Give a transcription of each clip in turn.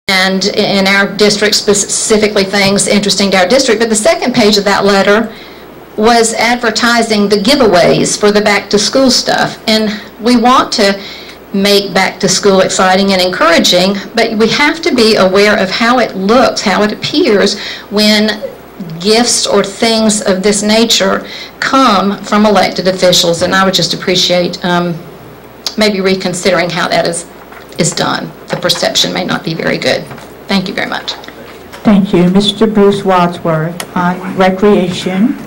and in our district, specifically things interesting to our district. But the second page of that letter was advertising the giveaways for the back to school stuff. And we want to make back to school exciting and encouraging, but we have to be aware of how it looks, how it appears when gifts or things of this nature come from elected officials. And I would just appreciate maybe reconsidering how that is done. The perception may not be very good. Thank you very much. Thank you. Mr. Bruce Wadsworth on recreation.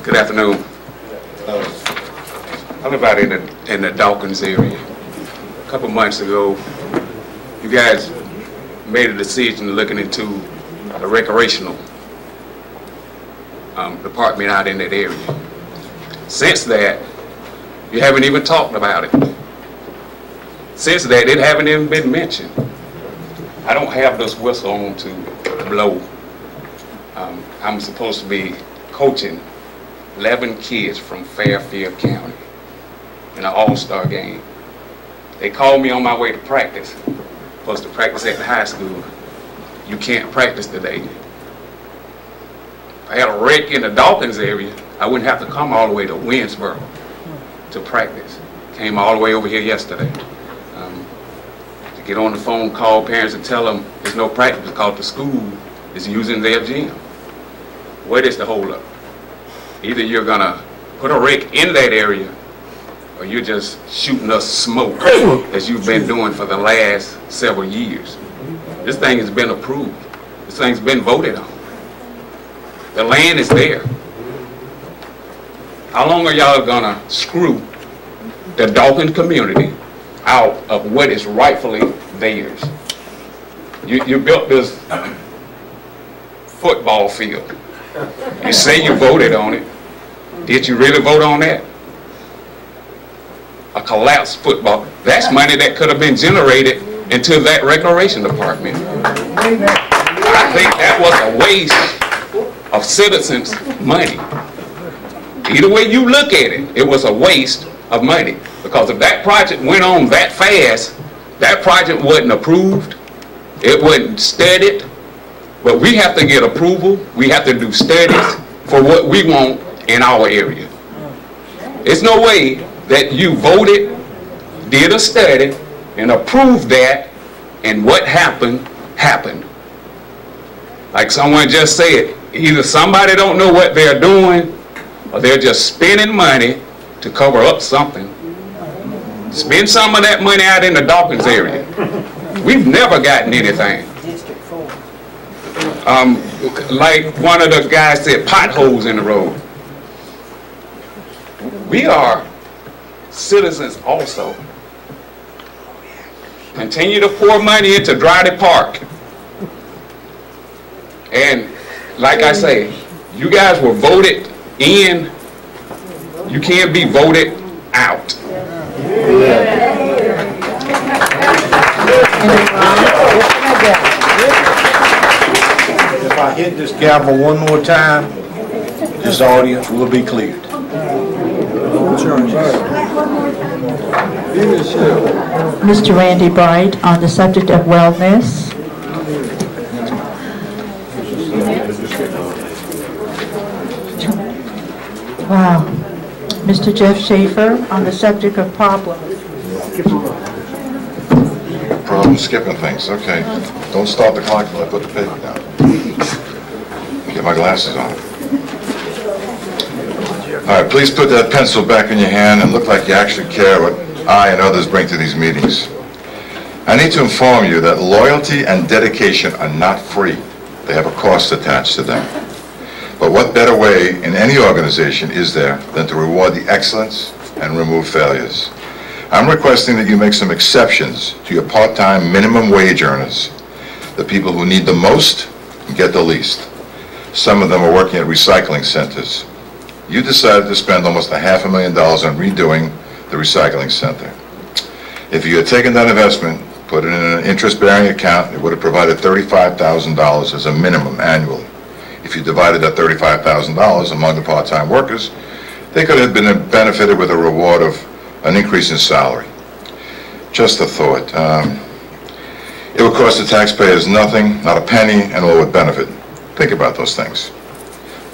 Good afternoon. I live out in the Dawkins area. A couple months ago, you guys made a decision looking into the recreational department out in that area. Since that, you haven't even talked about it. Since that, it haven't even been mentioned. I don't have this whistle on to blow. I'm supposed to be coaching 11 kids from Fairfield County in an all-star game. They called me on my way to practice. Supposed to practice at the high school. You can't practice today. If I had a wreck in the Dawkins area, I wouldn't have to come all the way to Winsboro to practice. Came all the way over here yesterday. To get on the phone, call parents and tell them there's no practice because the school is using their gym. What is the holdup? Either you're gonna put a wreck in that area, or you're just shooting us smoke, as you've been doing for the last several years. This thing has been approved. This thing's been voted on. The land is there. How long are y'all gonna screw the Dawkins community out of what is rightfully theirs? You built this football field. You say you voted on it. Did you really vote on that? A collapsed football. That's money that could have been generated into that recreation department. I think that was a waste of citizens' money. Either way you look at it, it was a waste of money. Because if that project went on that fast, that project wasn't approved, it wasn't studied. But we have to get approval. We have to do studies for what we want in our area. It's no way that you voted, did a study, and approved that, and what happened, happened. Like someone just said, either somebody don't know what they're doing, or they're just spending money to cover up something. Spend some of that money out in the Dawkins area. We've never gotten anything. Like one of the guys said, potholes in the road. We are citizens also. Continue to pour money into Dryden Park. And like I say, you guys were voted in. You can't be voted out. If I hit this gavel one more time, this audience will be cleared. Mr. Randy Bright on the subject of wellness. Wow. Mr. Jeff Schaefer on the subject of problems. Problem skipping things. Okay. Don't start the clock until I put the paper down. Get my glasses on. All right, please put that pencil back in your hand and look like you actually care what I and others bring to these meetings. I need to inform you that loyalty and dedication are not free. They have a cost attached to them. But what better way in any organization is there than to reward the excellence and remove failures? I'm requesting that you make some exceptions to your part-time minimum wage earners, the people who need the most and get the least. Some of them are working at recycling centers. You decided to spend almost $500,000 on redoing the recycling center. If you had taken that investment, put it in an interest-bearing account, it would have provided $35,000 as a minimum annually. If you divided that $35,000 among the part-time workers, they could have been benefited with a reward of an increase in salary. Just a thought. It would cost the taxpayers nothing, not a penny, and all would benefit. Think about those things.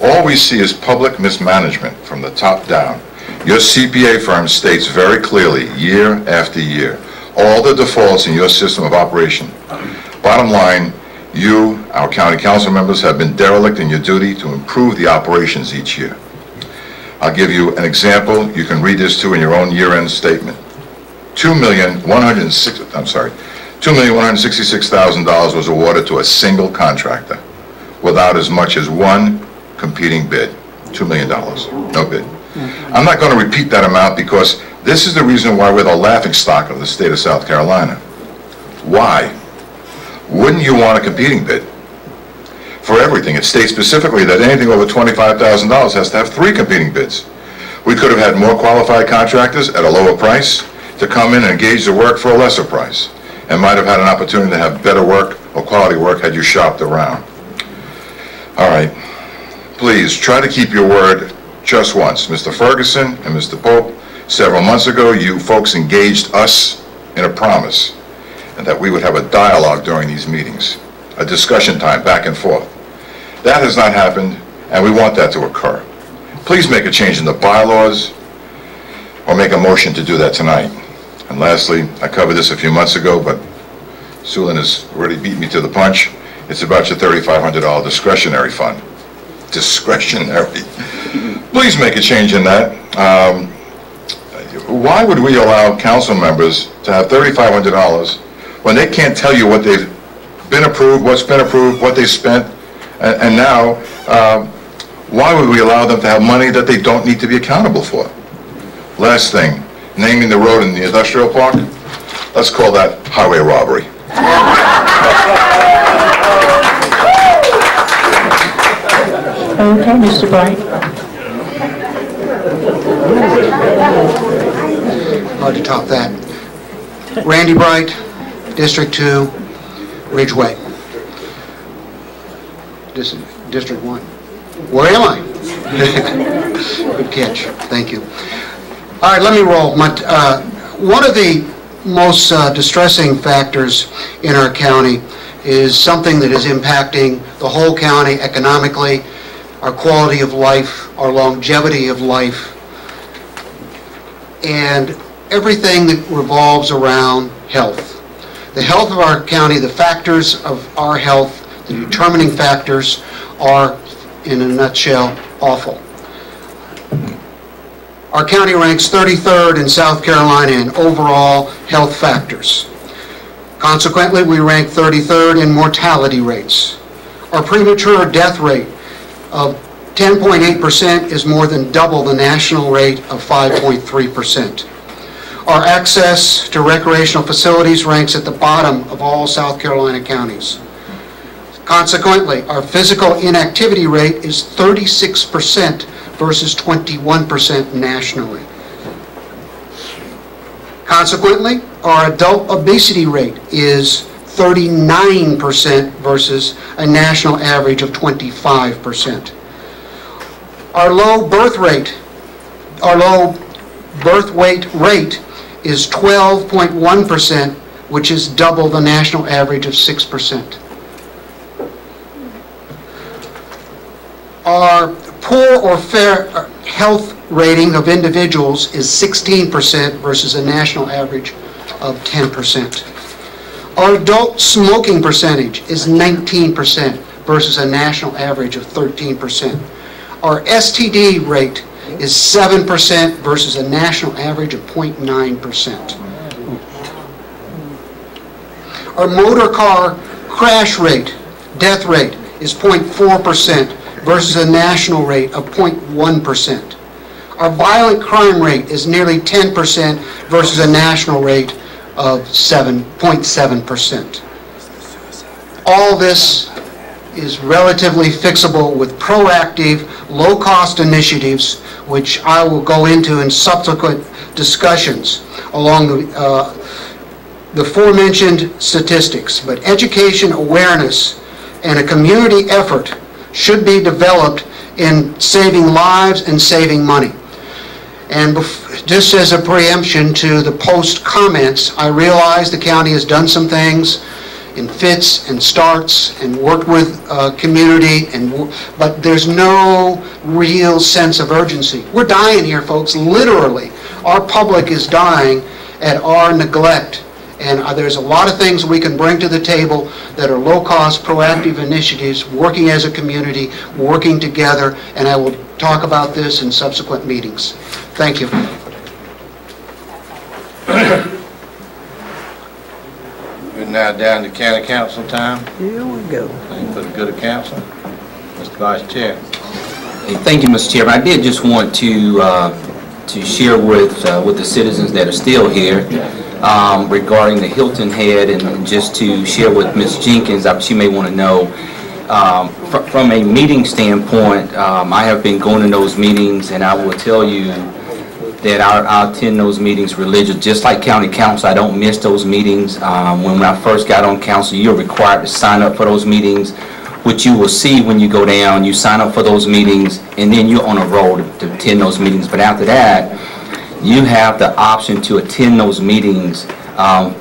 All we see is public mismanagement from the top down. Your CPA firm states very clearly, year after year, all the defaults in your system of operation. Bottom line, you, our county council members, have been derelict in your duty to improve the operations each year. I'll give you an example. You can read this too in your own year-end statement. $2,166,000 was awarded to a single contractor without as much as one competing bid. $2 million, no bid. I'm not going to repeat that amount because this is the reason why we're the laughingstock of the state of South Carolina. Why? Wouldn't you want a competing bid? For everything, it states specifically that anything over $25,000 has to have 3 competing bids. We could have had more qualified contractors at a lower price to come in and engage the work for a lesser price, and might have had an opportunity to have better work or quality work had you shopped around. All right, please try to keep your word just once. Mr. Ferguson and Mr. Pope, several months ago, you folks engaged us in a promise, and that we would have a dialogue during these meetings, a discussion time back and forth. That has not happened, and we want that to occur. Please make a change in the bylaws, or make a motion to do that tonight. And lastly, I covered this a few months ago, but Sulin has already beat me to the punch. It's about your $3,500 discretionary fund. Discretionary. Please make a change in that. Why would we allow council members to have $3,500 when they can't tell you what they've been approved, what's been approved, what they spent, and now why would we allow them to have money that they don't need to be accountable for? Last thing, naming the road in the industrial park, let's call that highway robbery. Okay, Mr. Bright. Hard to top that. Randy Bright, District 2, Ridgeway. District 1. Where am I? Good catch. Thank you. All right, let me roll. One of the most distressing factors in our county is something that is impacting the whole county economically, our quality of life, our longevity of life, and everything that revolves around health. The health of our county, the factors of our health, the determining factors are, in a nutshell, awful. Our county ranks 33rd in South Carolina in overall health factors. Consequently, we rank 33rd in mortality rates. Our premature death rate of 10.8% is more than double the national rate of 5.3%. Our access to recreational facilities ranks at the bottom of all South Carolina counties. Consequently, our physical inactivity rate is 36% versus 21% nationally. Consequently, our adult obesity rate is 39% versus a national average of 25%. Our low birth weight rate is 12.1%, which is double the national average of 6%. Our poor or fair health rating of individuals is 16% versus a national average of 10%. Our adult smoking percentage is 19% versus a national average of 13%. Our STD rate is 7% versus a national average of 0.9%. Our motor car crash rate, death rate, is 0.4% versus a national rate of 0.1%. Our violent crime rate is nearly 10% versus a national rate of 7.7%. All this is relatively fixable with proactive, low-cost initiatives, which I will go into in subsequent discussions along the aforementioned statistics. But education, awareness, and a community effort should be developed in saving lives and saving money. And just as a preemption to the post comments, I realize the county has done some things in fits and starts and worked with community, but there's no real sense of urgency. We're dying here, folks, literally. Our public is dying at our neglect. And there's a lot of things we can bring to the table that are low-cost, proactive initiatives, working as a community, working together, and I will talk about this in subsequent meetings. Thank you. We're now down to county council time. Here we go. For the good of council. Mr. Vice Chair. Hey, thank you, Mr. Chairman. I did just want to share with the citizens that are still here regarding the Hilton Head, and just to share with Ms. Jenkins, she may want to know, from a meeting standpoint, I have been going to those meetings, and I will tell you that I attend those meetings religiously. Just like county council, I don't miss those meetings. When I first got on council, you're required to sign up for those meetings, which you will see when you go down. You sign up for those meetings, and then you're on a roll to attend those meetings. But after that, you have the option to attend those meetings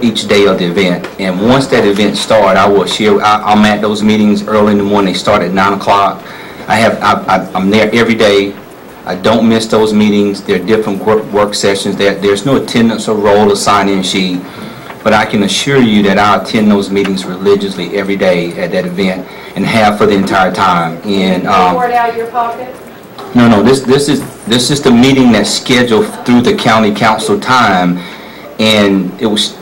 each day of the event. And once that event starts, I will share. I'm at those meetings early in the morning. They start at 9 o'clock. I'm there every day. I don't miss those meetings. There are different work sessions. There's no attendance or roll or sign-in sheet, but I can assure you that I attend those meetings religiously every day at that event, and have for the entire time. And pour it out of your pocket? No. This is the meeting that's scheduled through the county council time, and it was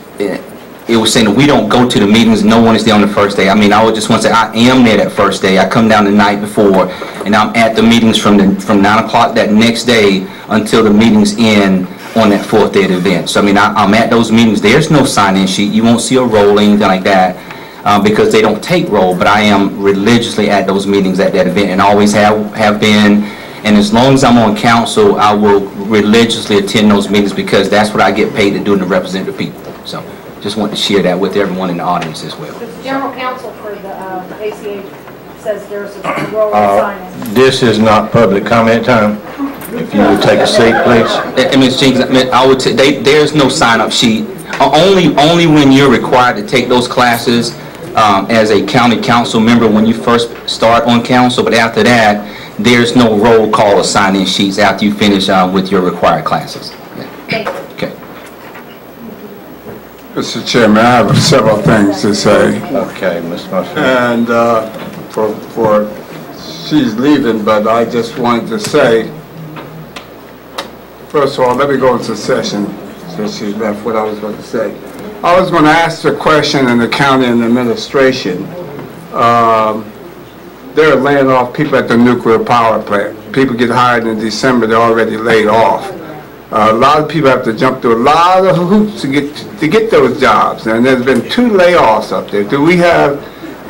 saying that we don't go to the meetings. No one is there on the first day. I mean, I would just want to say I am there that first day. I come down the night before, and I'm at the meetings from 9 o'clock that next day until the meetings end on that fourth day of the event. So I mean, I'm at those meetings. There's no sign-in sheet. You won't see a roll or anything like that, because they don't take roll. But I am religiously at those meetings at that event, and always have been. And as long as I'm on council, I will religiously attend those meetings, because that's what I get paid to do, and to represent the people. So just want to share that with everyone in the audience as well. The general counsel for the ACH says there's a roll of sign-in. This is not public comment time. If you would take a seat, please. And Ms. Jenkins, I would there's no sign-up sheet. Only when you're required to take those classes as a county council member when you first start on council. But after that, there's no roll call or sign-in sheets after you finish with your required classes. Yeah. Okay. Mr. Chairman, I have several things to say. Okay, Mr. Musher. And for she's leaving, but I just wanted to say, first of all, let me go into session since she left what I was going to say. I was going to ask the question in the county and administration. They're laying off people at the nuclear power plant. People get hired in December, they're already laid off. A lot of people have to jump through a lot of hoops to get those jobs, and there's been 2 layoffs up there. Do we have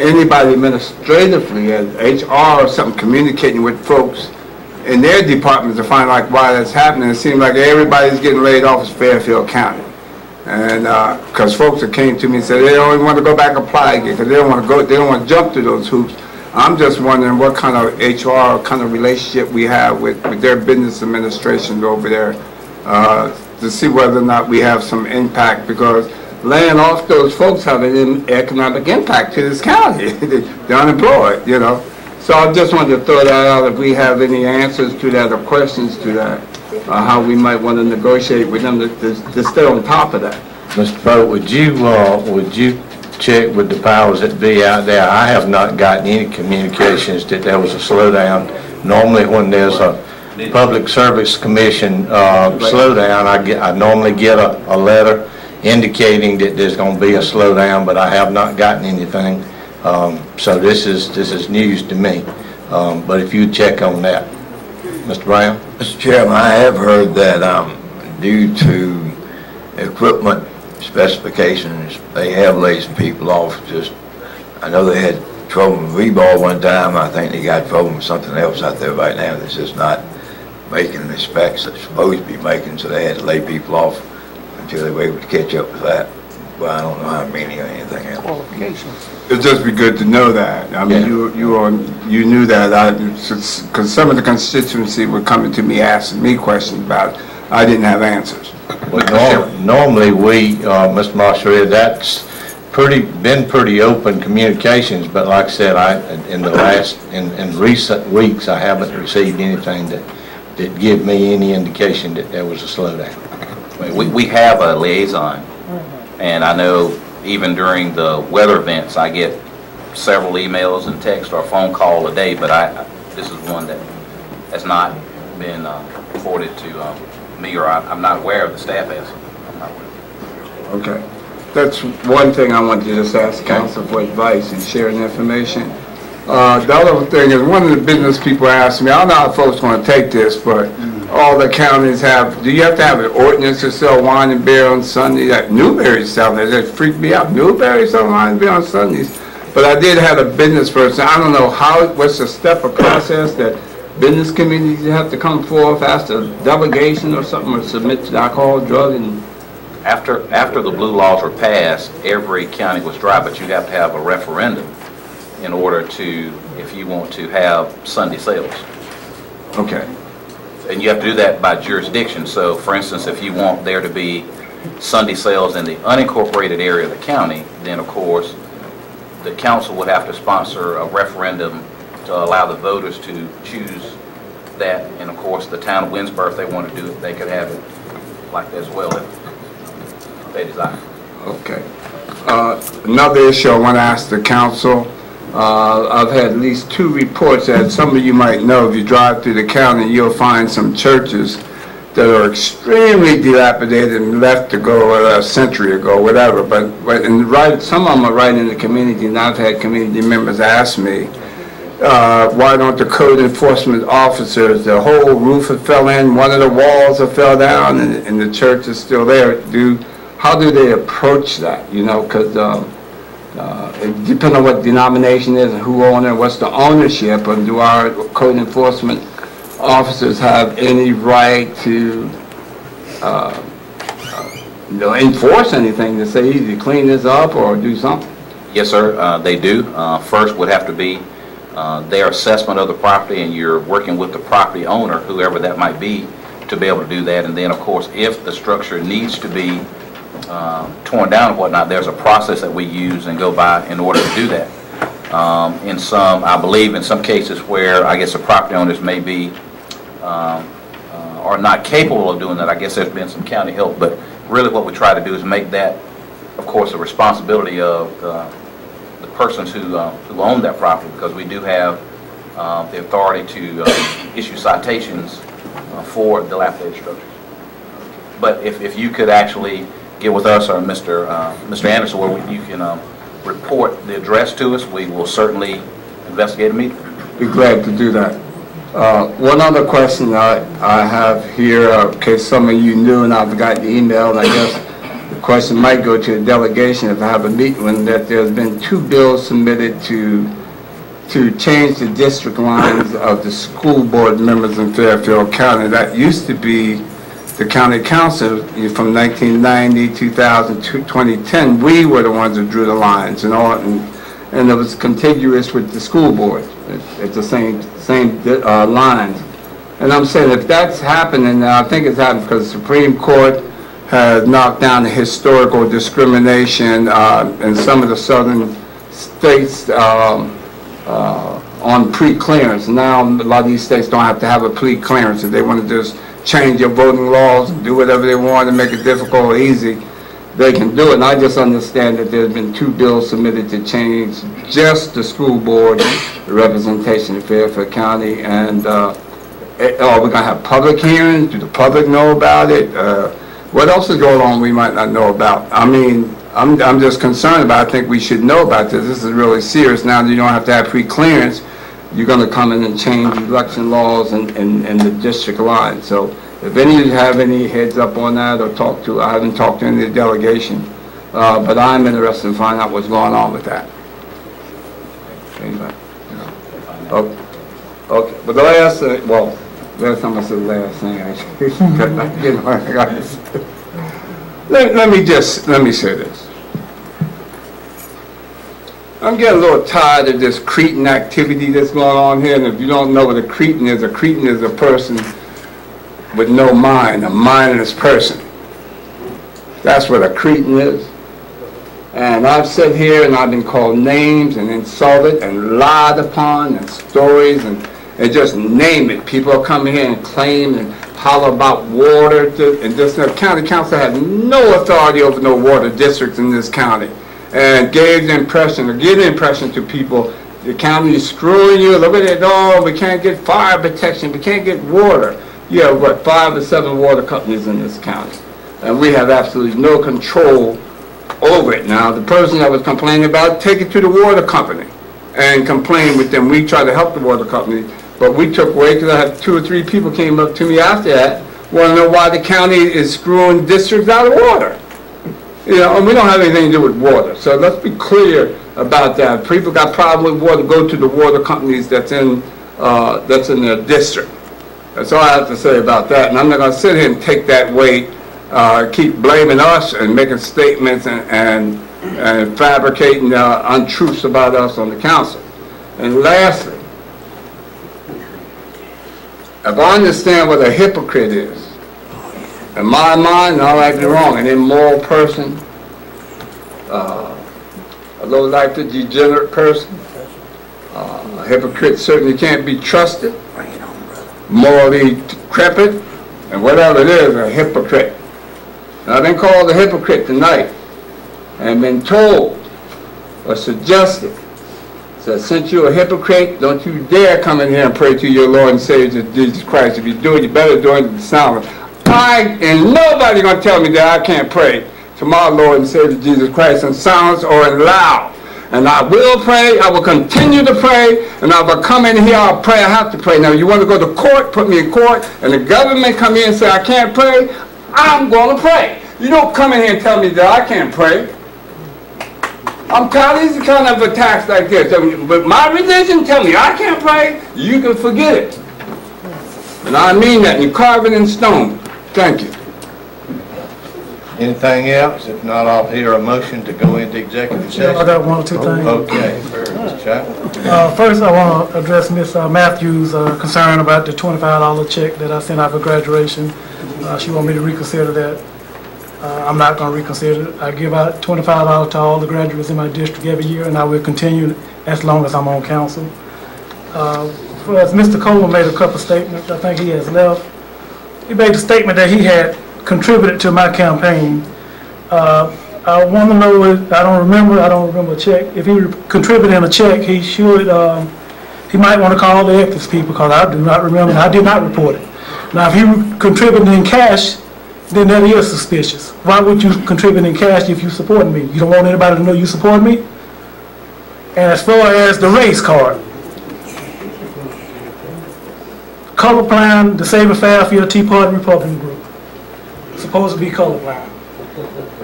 anybody administratively at HR or something communicating with folks in their departments to find out why that's happening? It seems like everybody's getting laid off in Fairfield County, and because folks that came to me and said they don't even want to go back and apply again because they don't want to go, they don't want to jump through those hoops. I'm just wondering what kind of HR kind of relationship we have with their business administrations over there to see whether or not we have some impact, because laying off those folks have an economic impact to this county. They're unemployed, you know. So I just wanted to throw that out if we have any answers to that or questions to that, how we might want to negotiate with them to stay on top of that. Mr. Pope, would you check with the powers that be out there? I have not gotten any communications that there was a slowdown. Normally when there's a Public Service Commission slowdown, I normally get a letter indicating that there's going to be a slowdown, but I have not gotten anything. So this is news to me. But if you check on that. Mr. Brown? Mr. Chairman, I have heard that due to equipment specifications, they have laid some people off. I know they had trouble with rebar one time. I think they got trouble with something else out there right now that's just not making the specs they're supposed to be making, so they had to lay people off until they were able to catch up with that. But I don't know how many or anything else. Qualifications. It'd just be good to know that. I mean, you knew that, because some of the constituency were coming to me asking me questions about it. I didn't have answers. Well, normally we, Mr. Marshall, that's been pretty open communications, but like I said, in recent weeks, I haven't received anything that give me any indication that there was a slowdown. We have a liaison, and I know even during the weather events, I get several emails and text or phone call a day, but this is one that has not been forwarded to me, or I'm not aware of. The staff has. I'm not aware. Okay. That's one thing I want to just ask council for advice and sharing information. The other thing is, one of the business people asked me, I don't know how folks want to take this, but all the counties do you have to have an ordinance to sell wine and beer on Sunday? Like Newberry's selling it. That freaked me out. Newberry's selling wine and beer on Sundays. But I did have a business person. I don't know what's the step or process that business communities have to come forth, ask a delegation or something, or submit to the alcohol, drug, and... After the blue laws were passed, every county was dry, but you have to have a referendum in order to, if you want to have Sunday sales. Okay. And you have to do that by jurisdiction. So, for instance, if you want there to be Sunday sales in the unincorporated area of the county, then of course the council would have to sponsor a referendum to allow the voters to choose that. And of course the town of Winsboro, if they want to do it, they could have it like that as well if they desire. Okay. Another issue I want to ask the council. I've had at least 2 reports that some of you might know. If you drive through the county, you'll find some churches that are extremely dilapidated and left to go a century ago, whatever. But some of them are right in the community, and I've had community members ask me, why don't the code enforcement officers, the whole roof fell in, one of the walls fell down, and the church is still there. How do they approach that? You know, because it depends on what denomination is and who owns it, what's the ownership, and do our code enforcement officers have any right to enforce anything, to say either clean this up or do something? Yes, sir, they do. First would have to be their assessment of the property, and you're working with the property owner, whoever that might be, to be able to do that. And then, of course, if the structure needs to be torn down and whatnot, there's a process that we use and go by in order to do that. I believe in some cases where I guess the property owners may be are not capable of doing that, I guess there's been some county help, but really what we try to do is make that, of course, a responsibility of the persons who own that property, because we do have the authority to issue citations for dilapidated structures. But if you could actually get with us or Mr. Anderson, where you can report the address to us, we will certainly investigate immediately. Be glad to do that. One other question I have here, in case some of you knew and I've got the email, and I guess the question might go to the delegation if I have a meeting when that there's been 2 bills submitted to change the district lines of the school board members in Fairfield County. That used to be the county council from 1990, 2000, 2010. We were the ones that drew the lines and all, and it was contiguous with the school board. It's the same lines. And I'm saying if that's happening, I think it's happening because the Supreme Court has knocked down the historical discrimination in some of the southern states on pre-clearance. Now a lot of these states don't have to have a pre-clearance. If they want to just change their voting laws and do whatever they want and make it difficult or easy, they can do it. And I just understand that there's been 2 bills submitted to change just the school board, the representation in Fairfield County, and are we going to have public hearings? Do the public know about it? What else is going on we might not know about? I mean, I'm just concerned about it. I think we should know about this. This is really serious. Now that you don't have to have pre-clearance, you're going to come in and change election laws and the district line. So if any of you have any heads up on that or talk to, I haven't talked to any of the delegation, but I'm interested in finding out what's going on with that. Anybody? No. Okay. But the last thing, well, last time I said the last thing, let me say this. I'm getting a little tired of this cretin activity that's going on here, and if you don't know what a cretin is a person with no mind, a mindless person. That's what a cretin is. And I've sat here and I've been called names and insulted and lied upon and stories and just name it. People are coming here and claim and holler about water. And this county council had no authority over no water districts in this county. And gave the impression, or give the impression to people, the county is screwing you. Look at it, oh, we can't get fire protection, we can't get water. You have, what, 5 or 7 water companies in this county. And we have absolutely no control over it now. The person that was complaining about it, take it to the water company and complain with them. We tried to help the water company, but we took away, because I had 2 or 3 people came up to me after that, want to know why the county is screwing districts out of water. You know, and we don't have anything to do with water. So let's be clear about that. If people got problem with water, go to the water companies that's in their district. That's all I have to say about that. And I'm not going to sit here and take that weight, keep blaming us and making statements and fabricating untruths about us on the council. And lastly, if I understand what a hypocrite is, in my mind, I might be wrong, an immoral person, a low-life, degenerate person, a hypocrite certainly can't be trusted, morally decrepit, and whatever it is, a hypocrite. And I've been called a hypocrite tonight and been told or suggested that since you're a hypocrite, don't you dare come in here and pray to your Lord and Savior Jesus Christ. If you do it, you better do it in silence. And nobody's going to tell me that I can't pray to my Lord and Savior Jesus Christ in silence or in loud. And I will pray, I will continue to pray, and I will come in here, I'll pray, I have to pray. Now, you want to go to court, put me in court, and the government come in and say I can't pray, I'm going to pray. You don't come in here and tell me that I can't pray. I'm tired of these kind of attacks like this. But my religion tell me I can't pray, you can forget it. And I mean that, and you carve it in stone. Thank you. Anything else? If not, I'll hear a motion to go into executive session. I got 1 or 2 things. Okay. Mr. Chapman. First, I want to address Ms. Matthews' concern about the $25 check that I sent out for graduation. She wanted me to reconsider that. I'm not going to reconsider it. I give out $25 to all the graduates in my district every year, and I will continue as long as I'm on council. As Mr. Coleman made a couple statements, I think he has left. He made a statement that he had contributed to my campaign. I want to know, I don't remember a check. If he contributed in a check, he should, he might want to call the ethics people, because I do not remember, I did not report it. Now, if he contributed in cash, then that is suspicious. Why would you contribute in cash if you support me? You don't want anybody to know you support me? And as far as the race card, colorblind, DecideForU Fairfield Tea Party Republican group, supposed to be colorblind.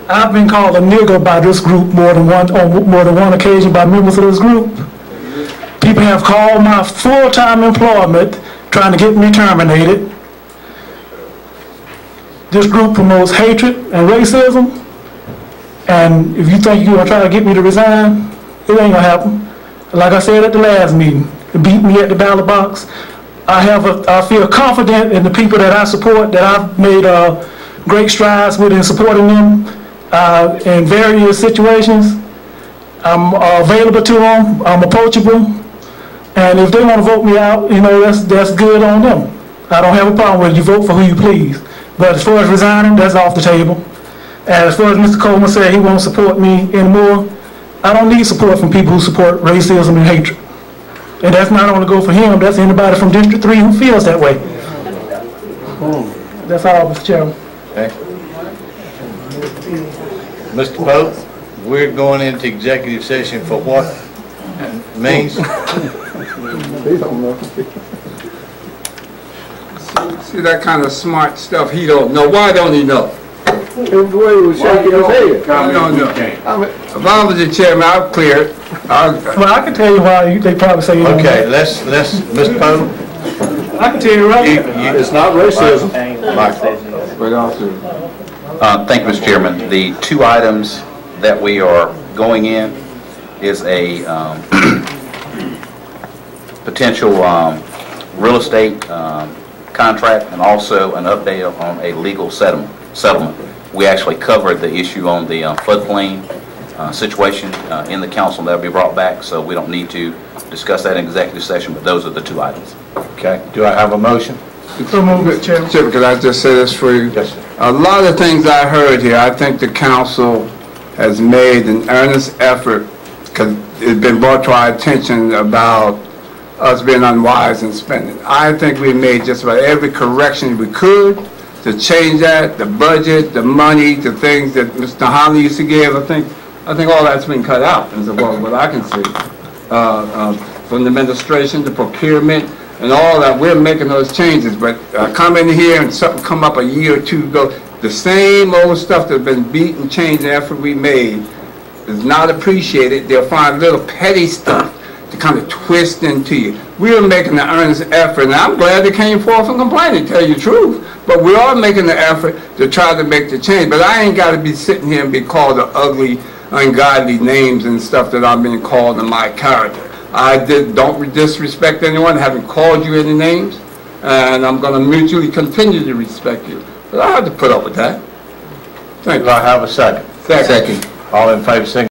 I've been called a nigger by this group more than one occasion by members of this group. People have called my full-time employment trying to get me terminated. This group promotes hatred and racism, and if you think you're going to try to get me to resign, it ain't going to happen. Like I said at the last meeting, they beat me at the ballot box. I feel confident in the people that I support, that I've made great strides with in supporting them in various situations. I'm available to them, I'm approachable, and if they want to vote me out, you know, that's good on them. I don't have a problem with you vote for who you please. But as far as resigning, that's off the table. And as far as Mr. Coleman said he won't support me anymore, I don't need support from people who support racism and hatred. And that's not only go for him, that's anybody from District 3 who feels that way. That's all, Mr. Chairman. Okay. Mr. Pope, we're going into executive session for what means? They don't know. See that kind of smart stuff he don't know. Why don't he know? The way he was shaking his head. I don't know. If I was the chairman, I'll clear it. Well, I can tell you why they probably say you don't know. Okay, let's, Mr. Pope. I can tell you right now. It's not racism. Thank you, Mr. Chairman. The 2 items that we are going in is a potential real estate contract and also an update on a legal settlement. We actually covered the issue on the floodplain situation in the council. That'll be brought back, so we don't need to discuss that in executive session, but those are the two items. Okay, do I have a motion? So move, Mr. Chairman. Chip, could I just say this for you? Yes, sir. A lot of things I heard here, I think the council has made an earnest effort, because it's been brought to our attention about us being unwise in spending. I think we made just about every correction we could to change that, the budget, the money, the things that Mr. Holly used to give. I think all that's been cut out, as well as what I can see. From the administration, the procurement, and all that, we're making those changes. But come in here and something come up a year or two ago, the same old stuff that's been beat and changed, the effort we made is not appreciated. They'll find little petty stuff to kind of twist into you. We are making an earnest effort, and I'm glad they came forth and complained, to tell you the truth. But we are making the effort to try to make the change. But I ain't got to be sitting here and be called the ugly, ungodly names and stuff that I'm being called in my character. Don't disrespect anyone, haven't called you any names, and I'm going to mutually continue to respect you. But I have to put up with that. Thank you. Do I have a second? Second. All in favor,